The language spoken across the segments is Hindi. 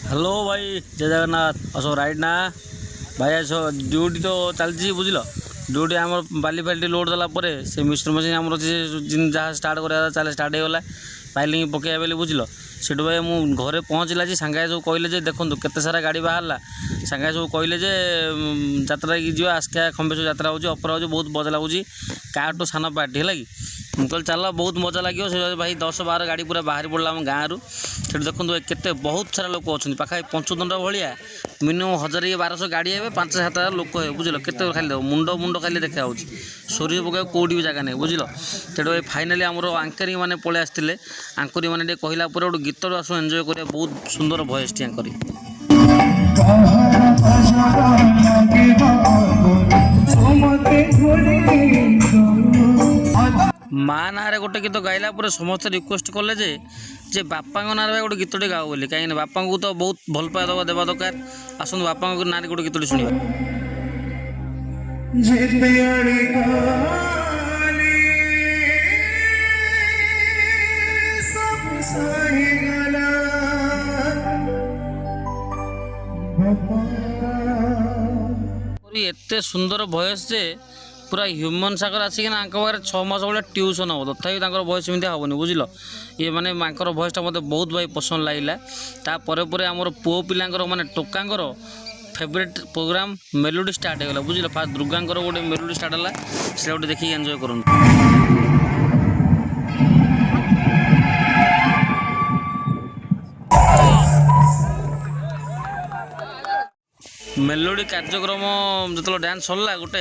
हेलो भाई जय जगन्नाथ अस राइट ना भाई आस ड्यूटी तो चलती बुझल ड्यूटी आम बाली फाली लोड देला से मिक्सर मशीन आम जहाँ स्टार्ट करा चले स्टार्ट होगा पाइलिंग पकड़ा बोली बुझल से भाई मुझे घरे पहुँचला सांगे सब कहले देखो केते सारा गाड़ी बाहर सांगे सब कहले जात्रा की जी आसका खंबेश्वर यात्रा हो अपरा हो बहुत मजा लगुच कार टू सान पार्टी है कि मुझे चल बहुत मजा लगे से भाई 10-12 गाड़ी पूरा बाहर पड़ा आम गाँव से देखो केते बहुत सारा लोक अच्छा पाखा 5 भाया मिनिमम 1000-1200 गाड़ी है 5-7 लोक है बुझल के खाली देव मुंड मुंड खाली देखा शरीर पकड़ कौटी भी जगह नहीं बुझल से भाई फाइनाली आमर आंकरिंग मैंने पलि आसते आंकरी मैंने कहला गोटे गीत आसू एंजय कर बहुत सुंदर भयस टी आंकरी माँ ना गोटे गीत गाइला समस्त रिक्वेस्ट कले जे बापा ना गोटे गीतटे गाओ बोली कहीं बापा को तो बहुत भल पाए दबा देवा दरकार आसत बापा ना गोटे गीतटे शुणा एते सुंदर भयस जे पूरा ह्यूमन सागर आसिक पाखे 6 मास भाई ट्यूशन हम तथापि भयस एमती हेनी बुझल ये मैंने भयसटा मत बहुत भाई पसंद लगे तापर आमर पुओ पिलांकर माने टोकांकर फेवरेट प्रोग्राम मेलोडी स्टार्ट होगा बुझल फास्ट दुर्गांकर गोटे मेलोडी स्टार्ट है से गोटे देखिए एंजय करूँ मेलोडी कार्यक्रम जो डांस सरला गोटे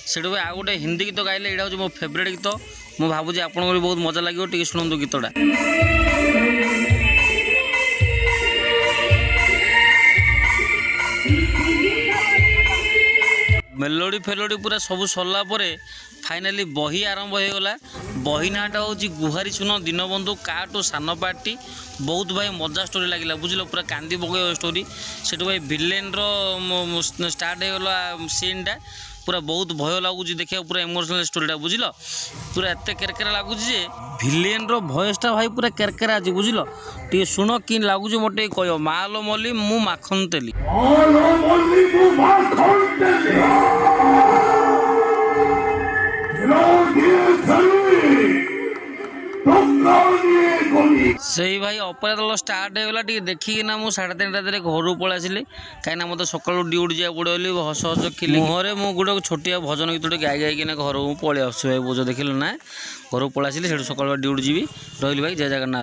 से आ गोटे हिंदी गीत गाइले यहाँ हूँ मो फेवरेट गीत मुझे भावुँ आपको भी बहुत मजा लगे टी शुणु गीतटा मेलोडी फेलोडी पूरा सब सरला फाइनाली बही आरंभ हो गला बही नाटा हूँ गुहारी सुन दीनबंधु काटू सान पार्टी बहुत भाई मजा स्टोरी लगे बुझल पूरा कांदी पकड़ स्टोरी से भाई विलेन स्टार्ट होगा सीनटा पूरा बहुत भय लगुच देखा पूरा इमोशनल स्टोरीटा बुझल पूरा एत केरकेरा लगुच विलेन भयसटा भाई पूरा केरकेरा अच्छे बुझल टे शुण कि लगुच मोटे कह मालो मल्ली मु माखन तेली से भाई अपराध स्टार्ट होगा देखिकिना मुझे 3:30 घर पलि आसली कहीं मत सकालू ड्यूटी जाए पड़े हस हस खिली मुहरे मुझे गोटे छोटिया भजन गीत गाई गाइकिना घर पलि आस भाई बुझ देखिल ना घर पलि आसली से सकाल ड्यूटी जी रही भाई जय जगन्नाथ।